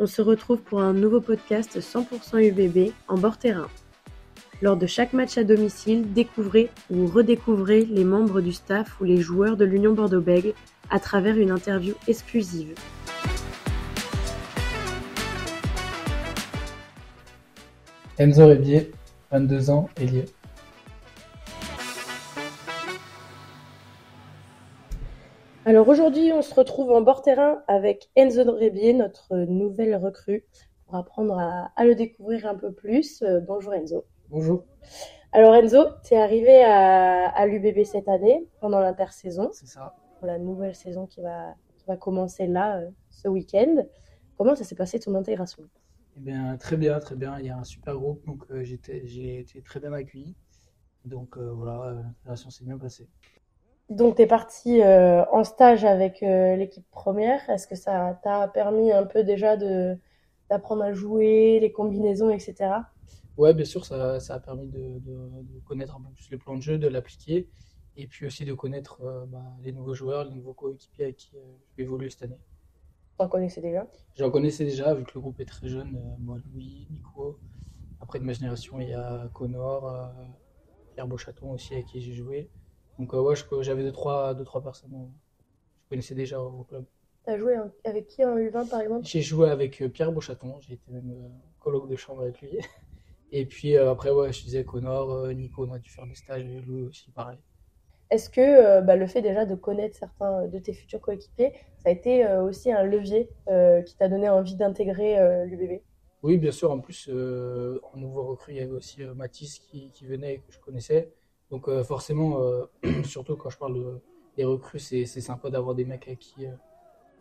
on se retrouve pour un nouveau podcast 100% UBB en bord terrain. Lors de chaque match à domicile, découvrez ou redécouvrez les membres du staff ou les joueurs de l'Union Bordeaux-Bègles à travers une interview exclusive. Enzo Rebier, 22 ans, ailier. Alors aujourd'hui, on se retrouve en bord terrain avec Enzo Rebier, notre nouvelle recrue, pour apprendre à le découvrir un peu plus. Bonjour Enzo. Bonjour. Alors Enzo, tu es arrivé à l'UBB cette année, pendant l'intersaison. C'est ça. Pour la nouvelle saison qui va commencer là, ce week-end. Comment ça s'est passé ton intégration ? Eh bien, très bien, très bien. Il y a un super groupe, donc j'ai été très bien accueilli. Donc voilà, l'intégration s'est bien passée. Donc tu es parti en stage avec l'équipe première. Est-ce que ça t'a permis un peu déjà d'apprendre à jouer, les combinaisons, etc. Ouais, bien sûr, ça a permis de connaître un peu plus les plans de jeu, de l'appliquer, et puis aussi de connaître les nouveaux joueurs, les nouveaux coéquipiers avec qui je vais évoluer cette année. T'en connaissais déjà ? J'en connaissais déjà, vu que le groupe est très jeune. Moi, Louis, Nico. Après, de ma génération, il y a Connor, Pierre Beauchaton aussi, avec qui j'ai joué. Donc ouais, j'avais deux, trois personnes que je connaissais déjà au club. T'as joué avec qui en U20 par exemple ? J'ai joué avec Pierre Beauchaton, j'ai été même coloc de chambre avec lui. Et puis après, ouais, je disais Connor, Nico, on a dû faire des stages, et Louis aussi, pareil. Est-ce que le fait déjà de connaître certains de tes futurs coéquipiers, ça a été aussi un levier qui t'a donné envie d'intégrer l'UBB ? Oui, bien sûr. En plus, en nouveau recrue, il y avait aussi Mathis qui venait et que je connaissais. Donc forcément, surtout quand je parle des recrues, c'est sympa d'avoir des mecs avec qui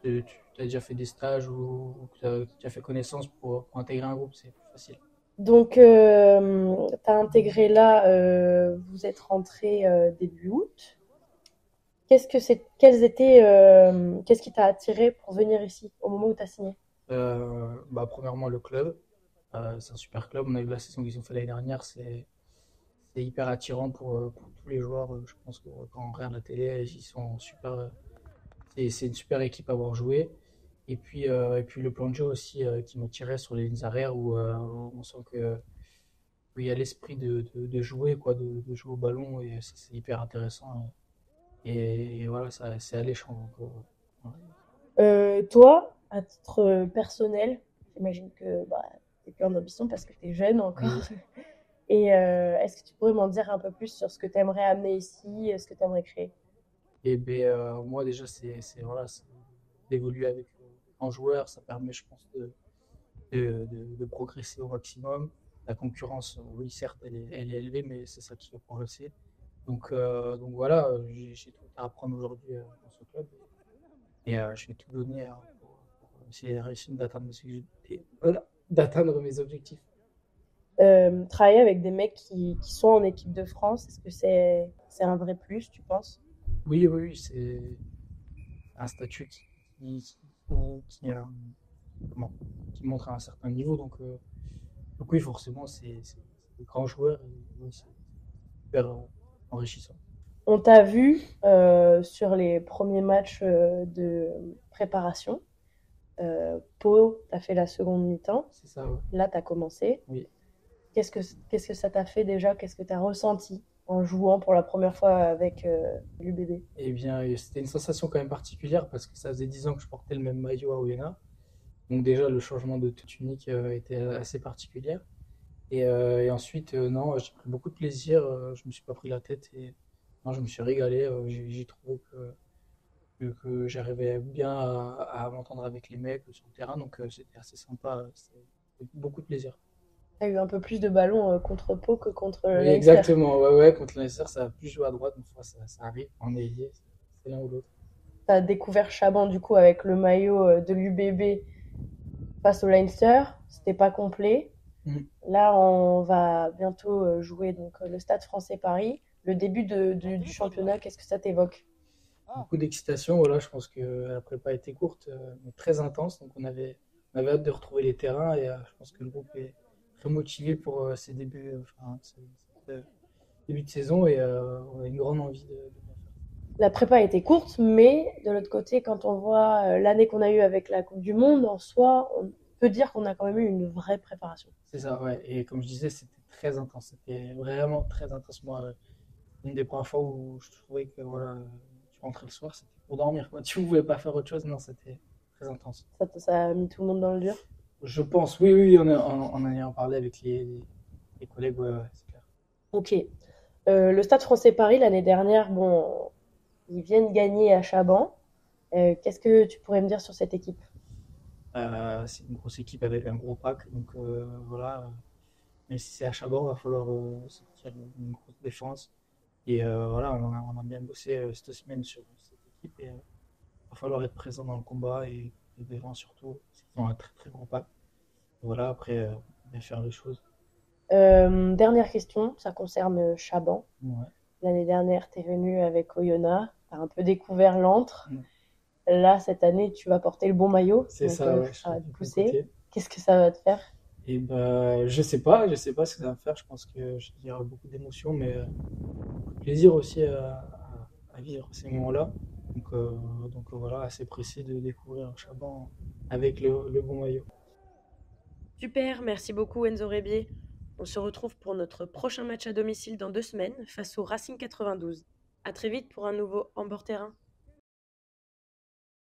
tu as déjà fait des stages ou que tu as fait connaissance pour intégrer un groupe, c'est plus facile. Donc, tu as intégré là, vous êtes rentré début août. Qu'est-ce qui t'a attiré pour venir ici au moment où tu as signé ? Premièrement, le club. C'est un super club. On a vu la saison qu'ils ont fait l'année dernière. C'est hyper attirant pour tous les joueurs. Je pense que quand on regarde la télé, ils sont super. C'est une super équipe à avoir joué. Et puis le plan de jeu aussi qui m'attirait sur les lignes arrières où on sent que il y a l'esprit de jouer, quoi, de jouer au ballon, et c'est hyper intéressant. Et voilà, c'est alléchant. Donc, voilà. Toi, à titre personnel, j'imagine que t'es plein d'ambition parce que t'es jeune encore. Oui. Et est-ce que tu pourrais m'en dire un peu plus sur ce que tu aimerais amener ici, ce que tu aimerais créer ? Et ben, moi, déjà, voilà, c'est d'évoluer avec un joueur. Ça permet, je pense, de progresser au maximum. La concurrence, oui, certes, elle est élevée, mais c'est ça qui fait progresser. Donc voilà, j'ai tout à apprendre aujourd'hui dans ce club. Et je vais tout donner pour essayer de réussir d'atteindre mes objectifs. Travailler avec des mecs qui sont en équipe de France, est-ce que c'est un vrai plus, tu penses ? Oui, oui, oui, c'est un statut qui, qui montre un certain niveau. Donc oui, forcément, c'est des grands joueurs et oui, c'est super enrichissant. On t'a vu sur les premiers matchs de préparation. Pau, tu as fait la seconde mi-temps. C'est ça, ouais. Là, tu as commencé. Oui. Qu'est-ce que ça t'a fait déjà ? Qu'est-ce que tu as ressenti en jouant pour la première fois avec l'UBB ? Eh bien, c'était une sensation quand même particulière parce que ça faisait 10 ans que je portais le même maillot à Oyonnax. Donc déjà, le changement de tunique était assez particulier. Et ensuite, non, j'ai pris beaucoup de plaisir. Je me suis pas pris la tête et non, je me suis régalé. J'ai trouvé que j'arrivais bien à m'entendre avec les mecs sur le terrain. Donc c'était assez sympa. C'était beaucoup de plaisir. Tu as eu un peu plus de ballons contre Pau que contre Oui, Leinster. exactement. Ouais, contre Leinster, ça a plus joué à droite. Une fois, ça arrive. En ailier, c'est l'un ou l'autre. Tu as découvert Chaban du coup avec le maillot de l'UBB face au Leinster. C'était pas complet. Là, on va bientôt jouer donc, le Stade français Paris. Le début du championnat, qu'est-ce que ça t'évoque ? Beaucoup d'excitation. Voilà, je pense que la prépa était courte, mais très intense. Donc on avait hâte de retrouver les terrains et je pense que le groupe est très motivé pour ces débuts, début de saison et on a une grande envie de bien faire. La prépa était courte, mais de l'autre côté, quand on voit l'année qu'on a eue avec la Coupe du Monde, en soi, peut dire qu'on a quand même eu une vraie préparation. C'est ça, ouais. Et comme je disais, c'était très intense. C'était vraiment très intense. Moi, une des premières fois où je trouvais que voilà, tu rentrais le soir, c'était pour dormir, quoi. Tu ne pouvais pas faire autre chose. Non, c'était très intense. Ça a mis tout le monde dans le dur. Je pense, oui, oui, en ayant parlé avec les collègues, ouais, ouais, c'est clair. Ok. Le Stade français Paris, l'année dernière, bon, ils viennent gagner à Chaban. Qu'est-ce que tu pourrais me dire sur cette équipe? C'est une grosse équipe avec un gros pack. Donc voilà, même si c'est à Chabot, il va falloir sortir une grosse défense. Et voilà, on a bien bossé cette semaine sur cette équipe. Et va falloir être présent dans le combat et devant surtout, parce qu'ils ont un très très gros pack. Voilà, après, bien faire les choses. Dernière question, ça concerne Chaban. Ouais. L'année dernière, tu es venu avec Oyonnax, tu as un peu découvert l'antre. Mm. Là, cette année, tu vas porter le bon maillot, C'est donc ça, ouais, je ça suis va te du bon pousser. côté. Qu'est-ce que ça va te faire? Et ben, je sais pas ce que ça va me faire. Je pense que il y aura beaucoup d'émotions, mais beaucoup de plaisir aussi à vivre ces moments-là. Donc voilà, assez pressé de découvrir Chaban avec le bon maillot. Super, merci beaucoup Enzo Rebier. On se retrouve pour notre prochain match à domicile dans 2 semaines face au Racing 92. À très vite pour un nouveau En bord terrain.